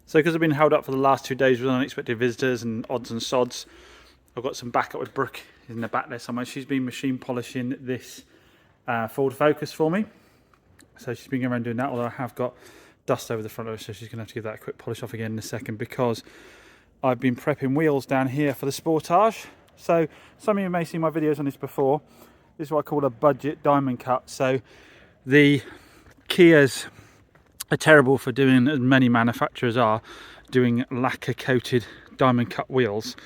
So because I've been held up for the last 2 days with unexpected visitors and odds and sods, I've got some backup with Brooke in the back there somewhere. She's been machine polishing this Ford Focus for me. So she's been going around doing that, although I have got dust over the front of it, so she's going to have to give that a quick polish off again in a second, because I've been prepping wheels down here for the Sportage. So some of you may see my videos on this before. This is what I call a budget diamond cut. So the Kias are terrible for doing, as many manufacturers are, doing lacquer coated diamond cut wheels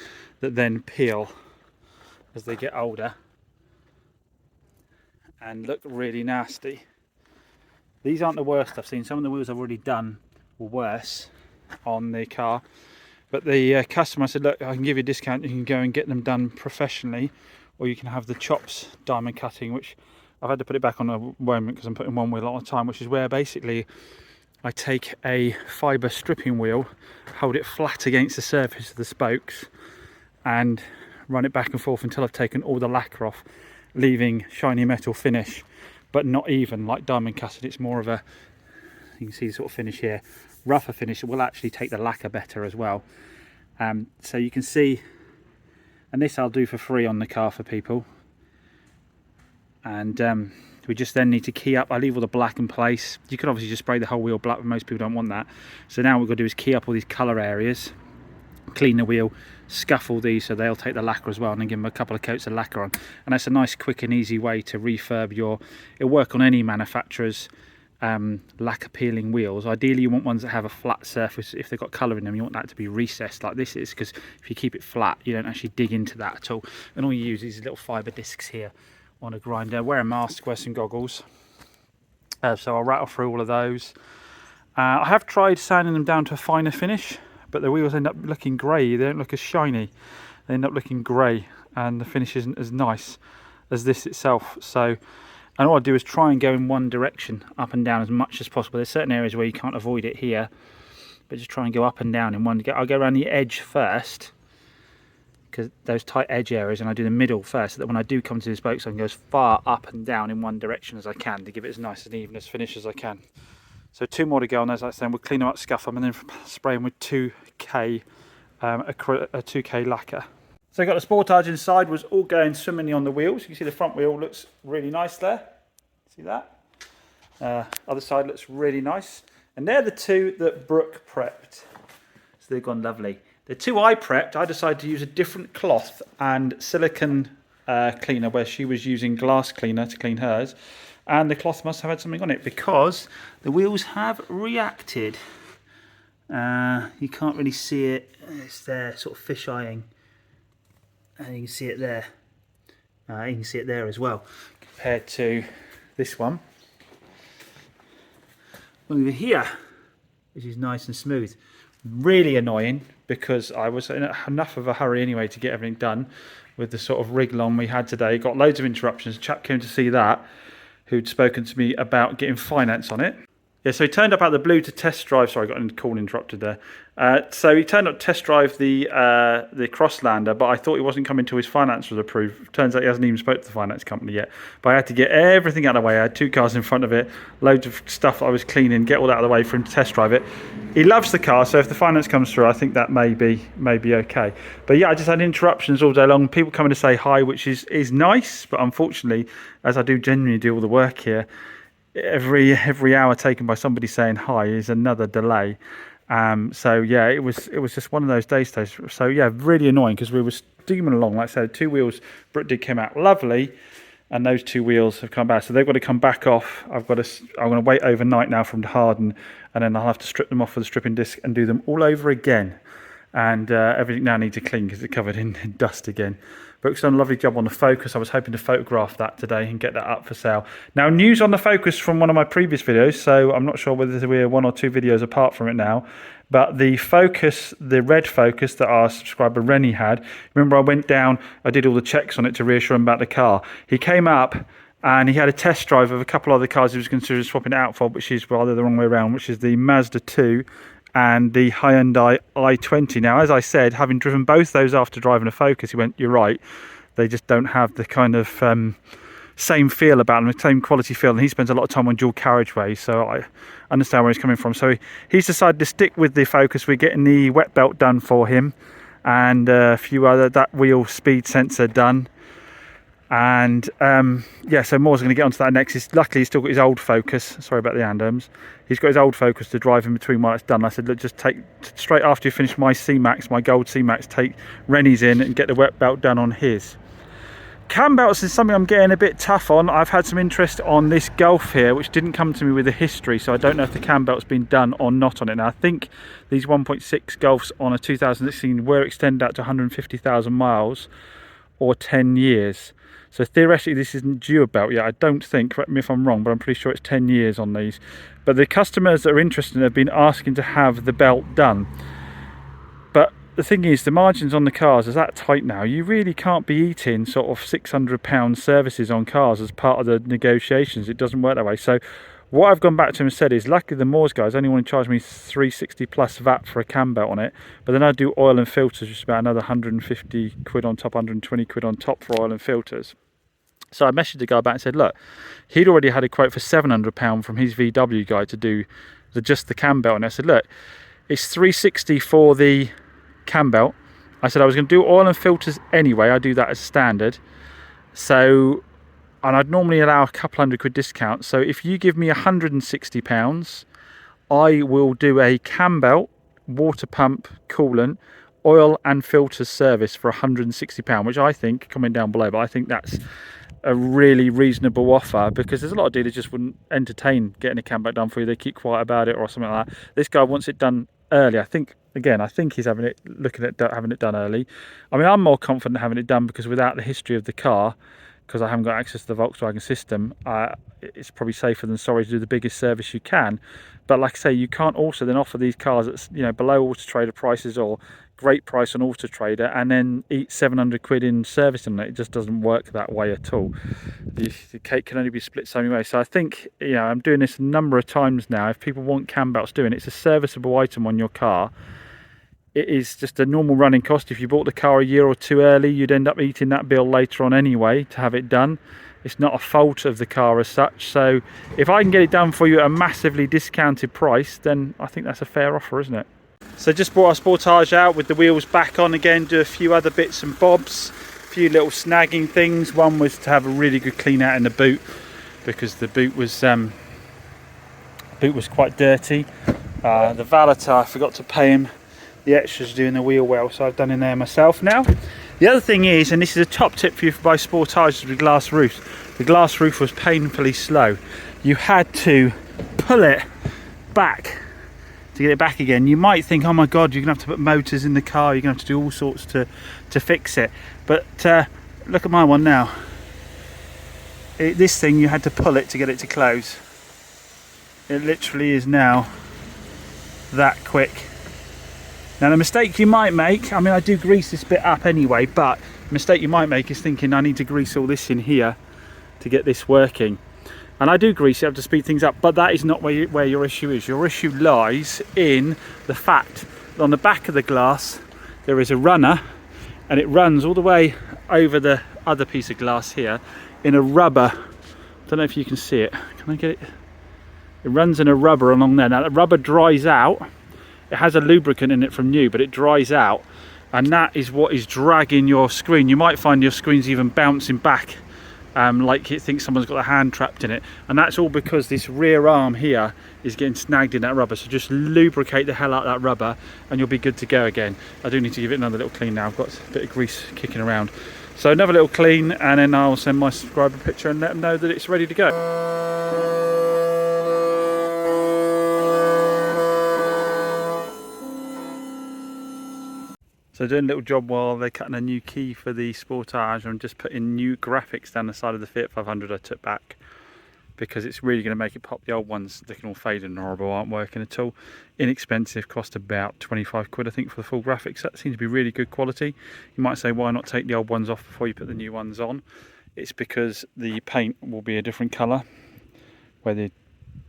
that then peel as they get older and look really nasty. These aren't the worst I've seen. Some of the wheels I've already done were worse on the car, but the customer said, look, I can give you a discount, you can go and get them done professionally, or you can have the Chops diamond cutting, which I've had to put it back on a moment because I'm putting one wheel at a time, which is where basically I take a fibre stripping wheel, hold it flat against the surface of the spokes and run it back and forth until I've taken all the lacquer off, leaving shiny metal finish, but not even like diamond cutted. It's more of a, you can see the sort of finish here, rougher finish. It will actually take the lacquer better as well. So you can see, and this I'll do for free on the car for people. And we just then need to key up. I leave all the black in place. You could obviously just spray the whole wheel black, but most people don't want that. So now what we've got to do is key up all these colour areas, clean the wheel, scuffle these so they'll take the lacquer as well, and then give them a couple of coats of lacquer on. And that's a nice, quick and easy way to refurb your, it'll work on any manufacturer's lacquer peeling wheels. Ideally you want ones that have a flat surface. If they've got colour in them, you want that to be recessed like this is, because if you keep it flat you don't actually dig into that at all, and all you use is these little fibre discs here on a grinder. Wear a mask, wear some goggles. So I'll rattle through all of those. I have tried sanding them down to a finer finish, but the wheels end up looking grey. They don't look as shiny, they end up looking grey, and the finish isn't as nice as this itself. So, and all I do is try and go in one direction, up and down as much as possible. There's certain areas where you can't avoid it here, but just try and go up and down in one. I'll go around the edge first, because those tight edge areas, and I do the middle first, so that when I do come to the spokes I can go as far up and down in one direction as I can to give it as nice and even as finish as I can. So 2 more to go on those. Like I said, we'll clean them up, scuff them, and then spray them with 2K, a 2K lacquer. So I got the Sportage inside, was all going swimmingly on the wheels. You can see the front wheel looks really nice there. See that? Other side looks really nice. And they're the two that Brooke prepped. So they've gone lovely. The two I prepped, I decided to use a different cloth and silicone cleaner, where she was using glass cleaner to clean hers. And the cloth must have had something on it, because the wheels have reacted. You can't really see it. It's there, sort of fish-eyeing. And you can see it there. You can see it there as well, compared to this one. Over here, which is nice and smooth. Really annoying, because I was in enough of a hurry anyway to get everything done with the sort of wriggle on we had today. Got loads of interruptions. A chap came to see that, who'd spoken to me about getting finance on it. Yeah, so he turned up out of the blue to test drive. Sorry, I got a call interrupted there. So he turned up to test drive the Crosslander, but I thought he wasn't coming till his finance was approved. Turns out he hasn't even spoke to the finance company yet. But I had to get everything out of the way. I had 2 cars in front of it, loads of stuff I was cleaning, get all that out of the way for him to test drive it. He loves the car, so if the finance comes through, I think that may be okay. But yeah, I just had interruptions all day long. People coming to say hi, which is nice, but unfortunately, as I do genuinely do all the work here, every hour taken by somebody saying hi is another delay. So yeah, it was just one of those days. So yeah, really annoying, because we were steaming along. Like I said, 2 wheels Brooke did came out lovely, and those 2 wheels have come back. So they've got to come back off. I'm going to wait overnight now for them to harden, and then I'll have to strip them off with a stripping disc and do them all over again. And everything now needs to clean because it's covered in dust again. Brooke's done a lovely job on the Focus. I was hoping to photograph that today and get that up for sale. Now, news on the Focus from one of my previous videos, so I'm not sure whether we're 1 or 2 videos apart from it now, but the Focus, the red Focus that our subscriber Rennie had, remember I went down, I did all the checks on it to reassure him about the car. He came up and he had a test drive of a couple other cars he was considering swapping it out for, which is rather the wrong way around, which is the Mazda 2 and the Hyundai i20. Now, as I said, having driven both those after driving a Focus, he went, you're right, they just don't have the kind of same feel about them, the same quality feel, and he spends a lot of time on dual carriageway, so I understand where he's coming from. So he's decided to stick with the Focus. We're getting the wet belt done for him, and a few other, that wheel speed sensor done. And yeah, so Moore's going to get onto that next. Luckily he's still got his old Focus, sorry about the Andoms, he's got his old Focus to drive in between while it's done. I said, look, just take, straight after you finish my C-Max, my gold C-Max, take Rennie's in and get the wet belt done on his. Cam belts is something I'm getting a bit tough on. I've had some interest on this Golf here, which didn't come to me with a history, so I don't know if the cam belt's been done or not on it. Now I think these 1.6 Golfs on a 2016 were extended out to 150,000 miles or 10 years. So theoretically this isn't due a belt yet, I don't think, correct me if I'm wrong, but I'm pretty sure it's 10 years on these. But the customers that are interested have been asking to have the belt done. But the thing is, the margins on the cars is that tight now. You really can't be eating sort of £600 services on cars as part of the negotiations. It doesn't work that way. So what I've gone back to him and said is, luckily the Moores guys only want to charge me 360 plus VAT for a cam belt on it, but then I do oil and filters, which is about another 150 quid on top, 120 quid on top for oil and filters. So I messaged the guy back and said, look, he'd already had a quote for £700 from his VW guy to do just the cam belt, and I said, look, it's 360 for the cam belt. I said I was going to do oil and filters anyway, I do that as standard, so, and I'd normally allow a couple hundred quid discount, so if you give me £160, I will do a cam belt, water pump, coolant, oil and filters service for £160, which I think, comment down below, but I think that's a really reasonable offer, because there's a lot of dealers just wouldn't entertain getting a cam belt done for you. They keep quiet about it or something like that. This guy wants it done early. I think he's looking at having it done early. I mean, I'm more confident having it done because without the history of the car, because I haven't got access to the Volkswagen system, it's probably safer than sorry to do the biggest service you can. But like I say, you can't also then offer these cars at, you know, below Auto Trader prices or great price on Auto Trader and then eat 700 quid in servicing it. It just doesn't work that way at all. The cake can only be split so many ways. So I think, you know, I'm doing this a number of times now. If people want cam belts doing, it's a serviceable item on your car. It is just a normal running cost. If you bought the car a year or two early, you'd end up eating that bill later on anyway to have it done. It's not a fault of the car as such. So if I can get it done for you at a massively discounted price, then I think that's a fair offer, isn't it? So just brought our Sportage out with the wheels back on again, do a few other bits and bobs, a few little snagging things. One was to have a really good clean out in the boot, because the boot was quite dirty. The valeter, I forgot to pay him the extras doing the wheel well, so I've done in there myself now. The other thing is, and this is a top tip for you for buy Sportages with glass roofs, the glass roof was painfully slow. You had to pull it back to get it back again. You might think, oh my god, you're gonna have to put motors in the car, you're gonna have to do all sorts to fix it, but look at my one now. This thing, you had to pull it to get it to close. It literally is now that quick. Now the mistake you might make, I mean, I do grease this bit up anyway, but the mistake you might make is thinking I need to grease all this in here to get this working. And I do grease it up to speed things up, but that is not where your issue is. Your issue lies in the fact that on the back of the glass there is a runner, and it runs all the way over the other piece of glass here in a rubber. I don't know if you can see it. Can I get it? It runs in a rubber along there. Now the rubber dries out. It has a lubricant in it from new, but it dries out, and that is what is dragging your screen. You might find your screen's even bouncing back, like you think someone's got a hand trapped in it, and that's all because this rear arm here is getting snagged in that rubber. So just lubricate the hell out of that rubber and you'll be good to go again. I do need to give it another little clean now. I've got a bit of grease kicking around, so another little clean, and then I'll send my subscriber a picture and let them know that it's ready to go. So doing a little job while they're cutting a new key for the Sportage. I'm just putting new graphics down the side of the Fiat 500 I took back, because it's really going to make it pop. The old ones, looking all faded and horrible, aren't working at all. Inexpensive, cost about 25 quid I think for the full graphics. That seems to be really good quality. You might say, why not take the old ones off before you put the new ones on? It's because the paint will be a different colour where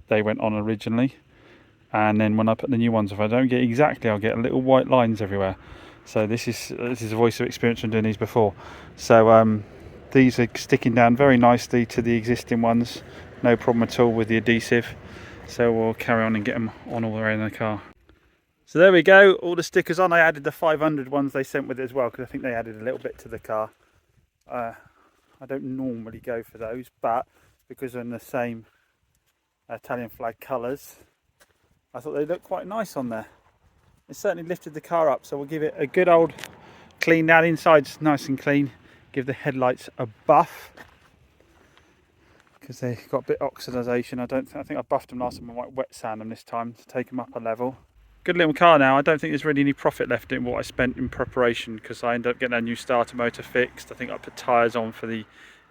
they went on originally, and then when I put the new ones, if I don't get exactly, I'll get little white lines everywhere. So this is a voice of experience from doing these before. So these are sticking down very nicely to the existing ones, no problem at all with the adhesive. So we'll carry on and get them on all the way in the car. So there we go, all the stickers on. I added the 500 ones they sent with it as well, because I think they added a little bit to the car. I don't normally go for those, but because they're in the same Italian flag colours, I thought they looked quite nice on there. It certainly lifted the car up, so we'll give it a good old clean. Now the inside's nice and clean. Give the headlights a buff, because they've got a bit of oxidisation. I think I buffed them last time. I might wet sand them this time to take them up a level. Good little car now. I don't think there's really any profit left in what I spent in preparation, because I ended up getting a new starter motor fixed. I think I put tyres on for the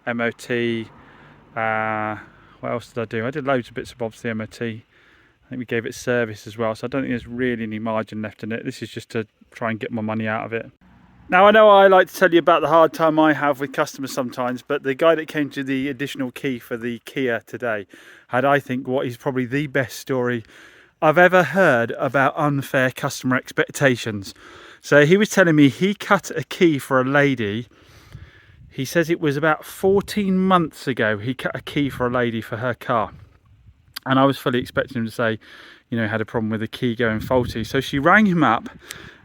MOT. What else did I do? I did loads of bits and bobs for the MOT. I think we gave it service as well, so I don't think there's really any margin left in it. This is just to try and get my money out of it. Now, I know I like to tell you about the hard time I have with customers sometimes, but the guy that came to the additional key for the Kia today had, I think, what is probably the best story I've ever heard about unfair customer expectations. So he was telling me he cut a key for a lady. He says it was about 14 months ago he cut a key for a lady for her car. And I was fully expecting him to say, you know, had a problem with the key going faulty. So she rang him up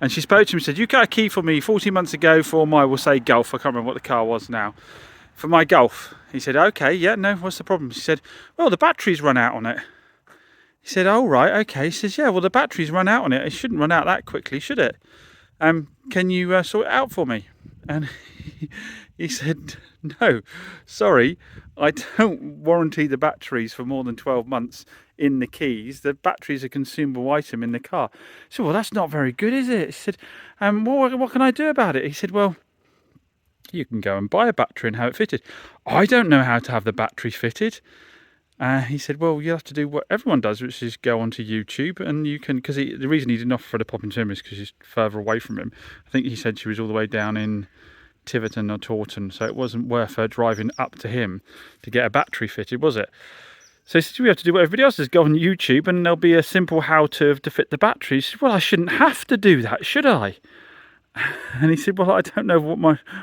and she spoke to him and said, you cut a key for me 14 months ago for my, we'll say Golf. I can't remember what the car was now. For my Golf. He said, okay, yeah, no, what's the problem? She said, well, the battery's run out on it. He said, oh, right, okay. He says, yeah, well, the battery's run out on it. It shouldn't run out that quickly, should it? Can you sort it out for me? And he said, no, sorry, I don't warranty the batteries for more than 12 months in the keys. The battery's a consumable item in the car. So, well, that's not very good, is it? He said, what can I do about it? He said, well, you can go and buy a battery and have it fitted. I don't know how to have the battery fitted. He said, well, you have to do what everyone does, which is go onto YouTube, and you can, because the reason he didn't offer for the pop into him is because she's further away from him. I think he said she was all the way down in Tiverton or Taunton, so it wasn't worth her driving up to him to get a battery fitted, was it? So he said, we have to do what everybody else does, go on YouTube, and there'll be a simple how-to to fit the battery. He said, well, I shouldn't have to do that, should I? And he said, well, I don't know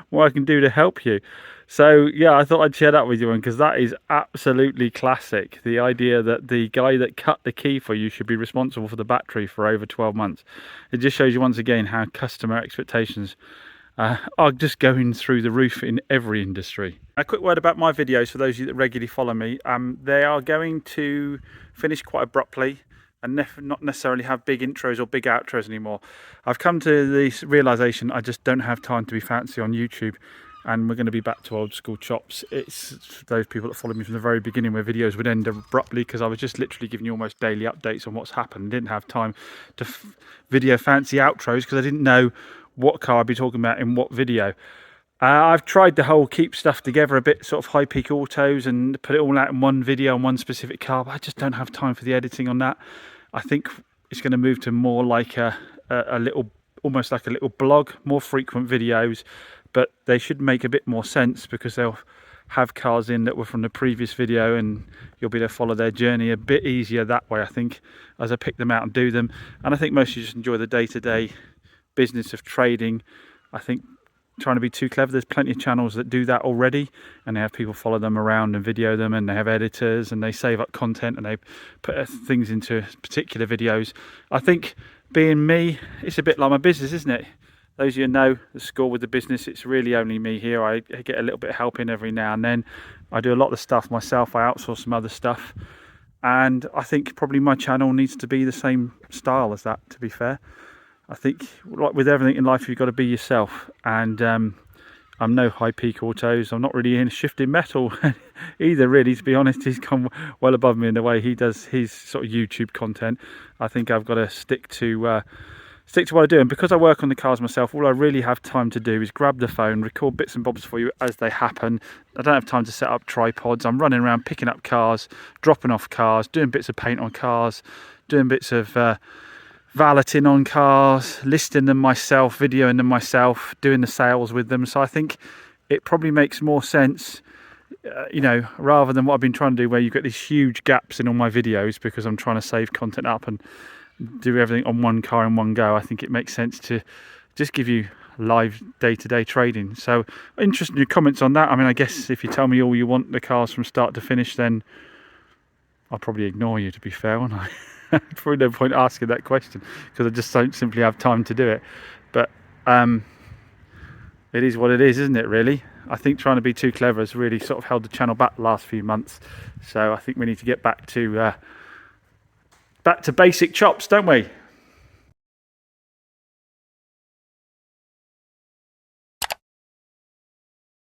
what I can do to help you. So, yeah, I thought I'd share that with you, because that is absolutely classic. The idea that the guy that cut the key for you should be responsible for the battery for over 12 months. It just shows you once again how customer expectations are just going through the roof in every industry. A quick word about my videos for those of you that regularly follow me. They are going to finish quite abruptly and not necessarily have big intros or big outros anymore. I've come to this realisation I just don't have time to be fancy on YouTube, and we're going to be back to old school chops. It's those people that followed me from the very beginning where videos would end abruptly, because I was just literally giving you almost daily updates on what's happened. Didn't have time to video fancy outros because I didn't know what car I'd be talking about in what video. I've tried the whole keep stuff together a bit, sort of high peak autos, and put it all out in one video on one specific car, but I just don't have time for the editing on that. I think it's going to move to more like a little, almost like a little blog, more frequent videos, but they should make a bit more sense because they'll have cars in that were from the previous video, and you'll be able to follow their journey a bit easier that way, I think, as I pick them out and do them. And I think most of you just enjoy the day-to-day business of trading. I think trying to be too clever, there's plenty of channels that do that already, and they have people follow them around and video them, and they have editors, and they save up content, and they put things into particular videos. I think being me, it's a bit like my business, isn't it? Those of you who know the score with the business, it's really only me here. I get a little bit of help in every now and then. I do a lot of the stuff myself. I outsource some other stuff, and I think probably my channel needs to be the same style as that, to be fair. I think, like with everything in life, you've got to be yourself, and I'm no high peak autos. I'm not really in shifting metal either, really, to be honest. He's gone well above me in the way he does his sort of YouTube content. I think I've got to stick to what I do, and because I work on the cars myself, all I really have time to do is grab the phone, record bits and bobs for you as they happen. I don't have time to set up tripods. I'm running around picking up cars, dropping off cars, doing bits of paint on cars, doing bits of valeting on cars, listing them myself, videoing them myself, doing the sales with them. So I think it probably makes more sense, you know, rather than what I've been trying to do, where you get these huge gaps in all my videos because I'm trying to save content up and do everything on one car in one go. I think it makes sense to just give you live day-to-day trading. So interested in your comments on that. I mean, I guess if you tell me all you want the cars from start to finish, then I'll probably ignore you, to be fair, won't I? Probably no point asking that question because I just don't simply have time to do it. But it is what it is, isn't it, really? I think trying to be too clever has really sort of held the channel back the last few months. So I think we need to get back to basic chops, don't we?